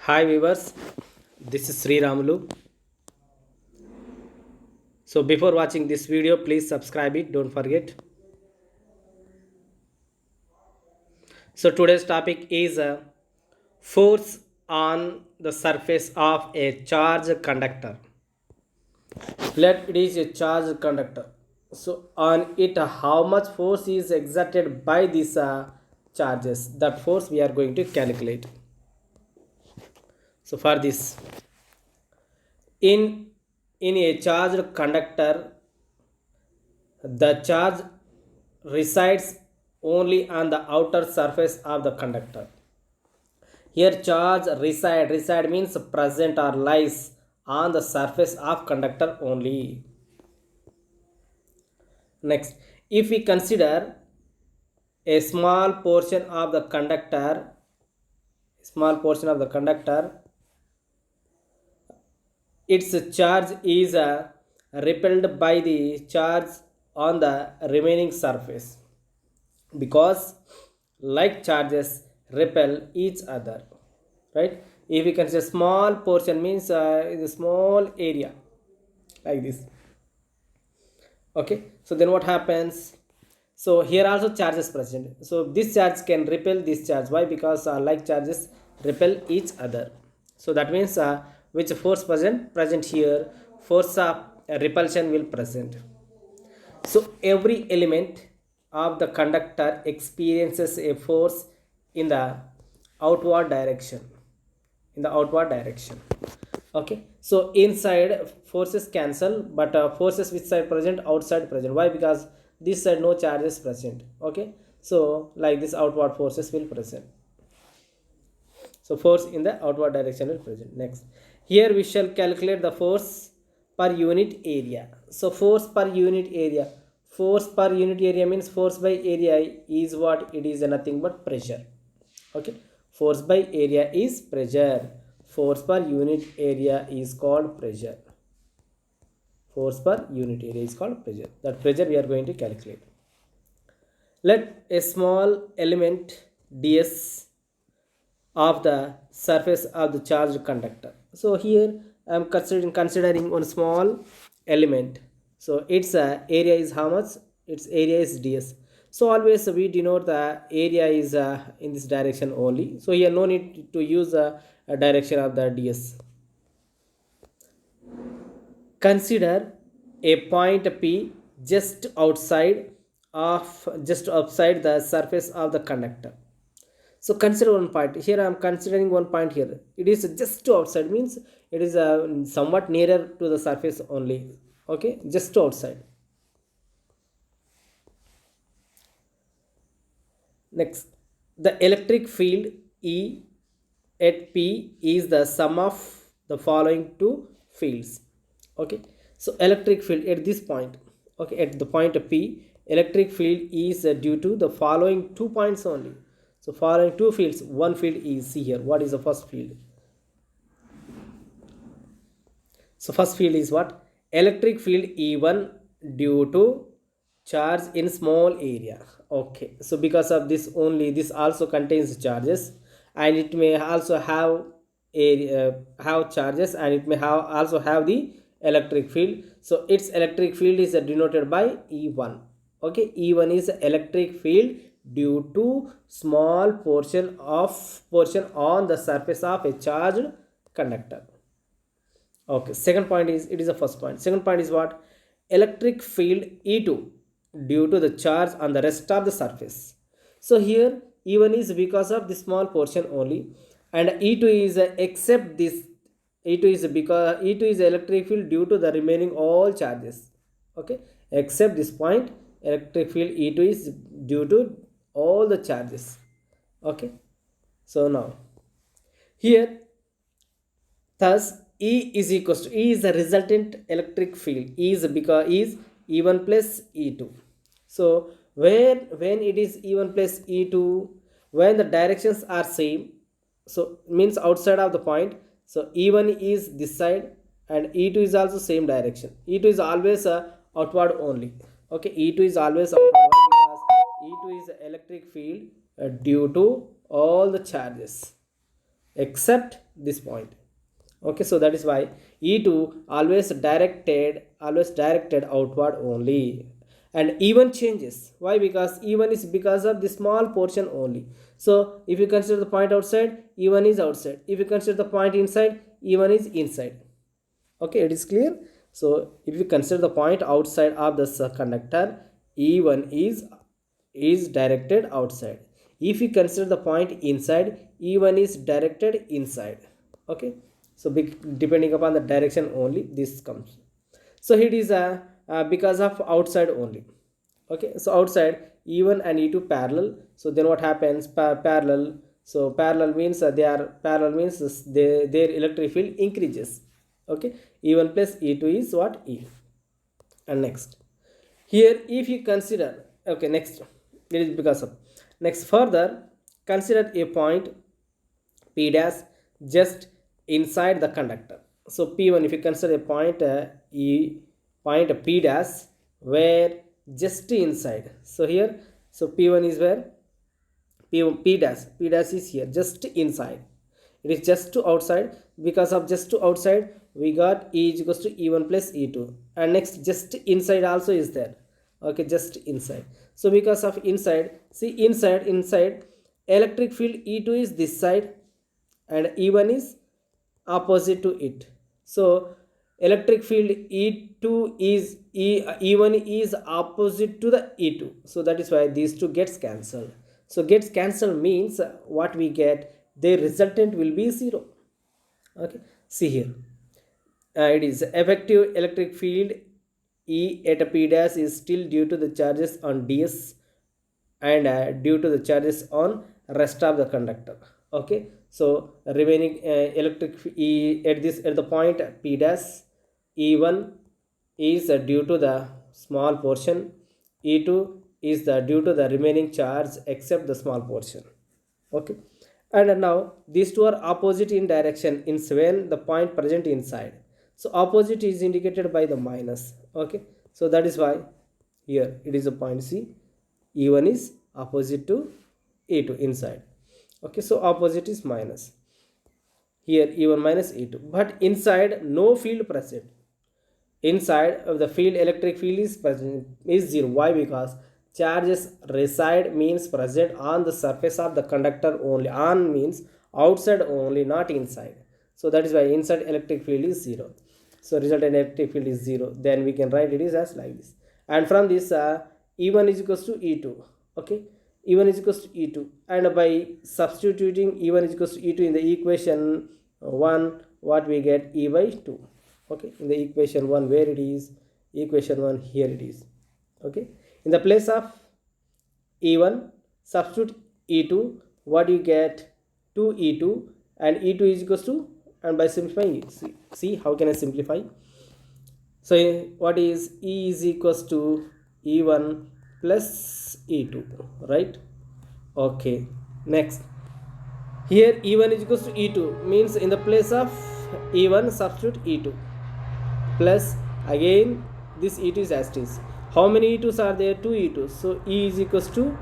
Hi viewers, this is Sri Ramulu. So before watching this video, please subscribe it. Don't forget. So today's topic is force on the surface of a charged conductor. Let it is a charged conductor. So on it, how much force is exerted by these charges? That force we are going to calculate. So for this, in in a charged conductor, the charge resides only on the outer surface of the conductor. Here charge reside means present or lies on the surface of conductor only. Next, if we consider a small portion of the conductor, its charge is repelled by the charge on the remaining surface because like charges repel each other, right? If we consider small portion means is a small area like this. Okay, so then what happens? So here also charges present, so this charge can repel this charge. Why? Because like charges repel each other. So that means which force present here, force of repulsion will present. So every element of the conductor experiences a force in the outward direction. In the outward direction. Okay. So inside forces cancel, but forces which side present, outside present. Why? Because this side no charges present. Okay. So like this outward forces will present. So force in the outward direction will present. Next, here we shall calculate the force per unit area. So force per unit area. Force per unit area means force by area is what? It is nothing but pressure. Okay. Force by area is pressure. Force per unit area is called pressure. Force per unit area is called pressure. That pressure we are going to calculate. Let a small element ds of the surface of the charged conductor. So here I am considering one small element. So its area is how much? Its area is ds. So always we denote the area is in this direction only. So here no need to use a direction of the ds. Consider a point P just outside the surface of the conductor. So consider one point. Here I am considering one point here. It is just outside means it is somewhat nearer to the surface only. Okay, just outside. Next, the electric field E at P is the sum of the following two fields. Okay, so electric field at this point. Okay, at the point P, electric field is due to the following 2 points only. So following two fields, one field is, see here, what is the first field? So first field is what? Electric field E1 due to charge in small area. Okay, so because of this only, this also contains charges, and it may also have have charges, and it may have also have the electric field. So its electric field is denoted by E1. Okay, E1 is electric field due to small portion on the surface of a charged conductor. Okay, second point is, it is the first point. Second point is what? Electric field E2 due to the charge on the rest of the surface. So here E1 is because of the small portion only, and E2 is except this. E2 is because E2 is electric field due to the remaining all charges. Okay, except this point, electric field E2 is due to all the charges. Okay, so now here, thus E is equals to, E is the resultant electric field. E is because is E1 plus E2. So when it is E1 plus E2, when the directions are same, so means outside of the point. So E1 is this side and E2 is also same direction. E2 is always outward only. Okay, E2 is always outward because E2 is electric field due to all the charges. except this point. Okay, so that is why E2 always directed outward only. And E1 changes. Why? Because E1 is because of the small portion only. So if you consider the point outside, E1 is outside. If you consider the point inside, E1 is inside. Okay, it is clear. So if you consider the point outside of the conductor, E1 is directed outside. If you consider the point inside, E1 is directed inside. Okay, so depending upon the direction only this comes. So it is because of outside only. Okay, so outside E1 and E2 parallel. So then what happens? Parallel. So parallel means their electric field increases. Okay, E1 plus E2 is what? E. And next here, if you consider, okay, next it is because of, next further consider a point P dash just inside the conductor. So P1, if you consider a point point P dash where just inside. So here, so P1 is where? P dash is here just inside. It is just to outside. Because of just to outside, we got E is equals to E1 plus E2. And next just inside also is there. Okay, just inside. So because of inside, see inside electric field E2 is this side and E1 is opposite to it. So electric field E2 is E1 is opposite to the E2. So that is why these two gets cancelled. So gets cancelled means what we get, the resultant will be 0. Okay, see here, it is effective electric field E at P dash is still due to the charges on ds and due to the charges on rest of the conductor. Okay, so remaining electric E at the point P dash, E1 is due to the small portion, E2 is due to the remaining charge except the small portion. Okay, and now these two are opposite in direction in when the point present inside. So opposite is indicated by the minus. Okay, so that is why here it is a point C. E1 is opposite to E2 inside. Okay, so opposite is minus. Here E1 minus E2, but inside no field present. Inside of the field, electric field is present is 0. Why? Because charges reside means present on the surface of the conductor only. On means outside only, not inside. So that is why inside electric field is 0. So resultant electric field is 0. Then we can write it is as like this. And from this E1 is equals to E2. Okay, E1 is equals to E2. And by substituting E1 is equals to E2 in the equation 1, what we get? E by 2. Okay, in the equation 1 where it is, equation 1 here it is. Okay, in the place of E1 substitute E2, what you get? 2E2, and E2 is equals to, and by simplifying, see how can I simplify? So what is E is equals to E1 plus E2, right? Okay, next here E1 is equals to E2 means in the place of E1 substitute E2 plus again this E2 is as it is. How many E2s are there? 2 E2s. So E is equals to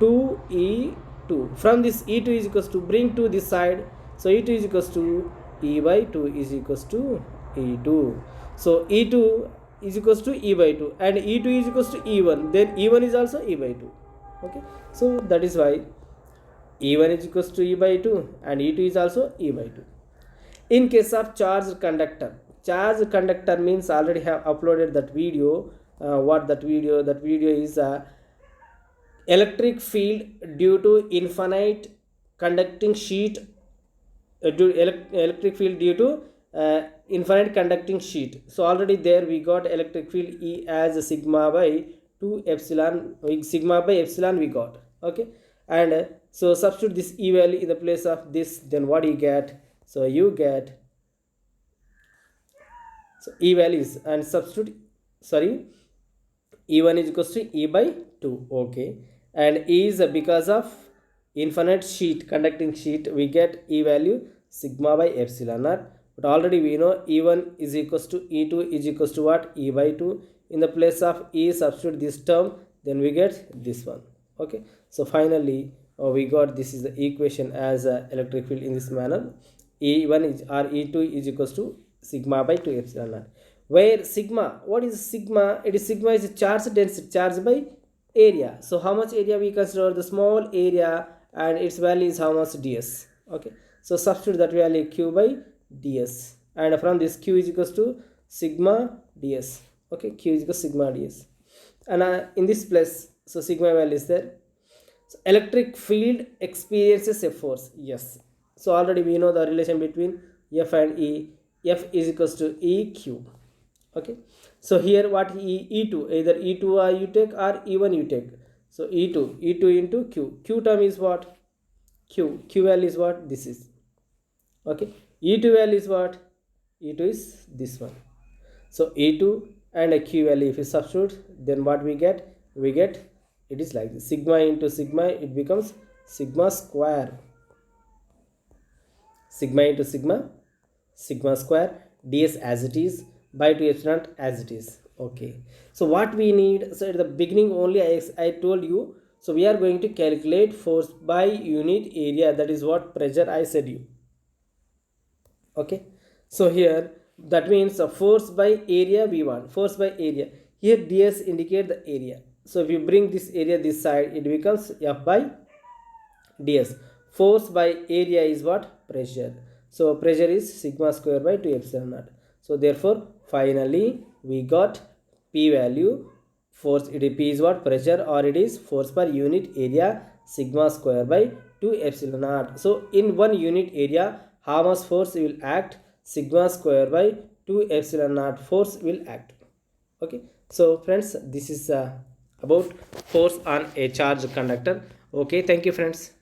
2E2. From this E2 is equals to, bring to this side. So E2 is equals to E by 2 is equals to E2. So E2 is equals to E by 2 and E2 is equals to E1. Then E1 is also E by 2. Okay. So that is why E1 is equals to E by 2 and E2 is also E by 2. In case of charged conductor means already have uploaded that video. What that video? That video is electric field due to infinite conducting sheet. Electric field due to infinite conducting sheet. So already there we got electric field E as sigma by 2 epsilon. Sigma by epsilon we got. Okay, and so substitute this E value in the place of this. Then what you get? So you get, so E values and substitute, sorry, E1 is equals to E by 2. Okay, and E is because of infinite sheet, conducting sheet, we get E value sigma by epsilon naught. But already we know E1 is equals to E2 is equals to what? E by 2. In the place of E substitute this term, then we get this one. Okay, so finally we got this is the equation as electric field in this manner. E1 is or E2 is equals to sigma by 2 epsilon naught, where sigma, what is sigma? It is sigma is charge density, charge by area. So how much area we consider? The small area, and its value is how much? Ds. Okay, so substitute that value q by ds, and from this q is equals to sigma ds. Okay, q is equals to sigma ds, and in this place, so sigma value is there. So electric field experiences a force. Yes, so already we know the relation between F and E. F is equals to Eq. Okay, so here what E2, either E2 or you take, or E1 you take. So E2 into Q term is what? Q value is what? This is. Okay, E2 value is what? E2 is this one. So E2 and a Q value, if you substitute, then what we get? We get, it is like this, sigma into sigma, it becomes sigma square. Sigma into sigma, sigma square, ds as it is, by 2 epsilon as it is. Okay, so what we need, so at the beginning only I told you, so we are going to calculate force by unit area, that is what pressure I said you. Okay, so here that means a force by area we want, force by area. Here ds indicate the area, so if you bring this area this side, it becomes F by ds. Force by area is what? Pressure. So pressure is sigma square by 2 epsilon naught. So therefore finally we got P value. Force, it is P is what? Pressure, or it is force per unit area, sigma square by 2 epsilon naught. So in 1 unit area, how much force will act? Sigma square by 2 epsilon naught force will act. Okay, so friends, this is about force on a charged conductor. Okay, thank you friends.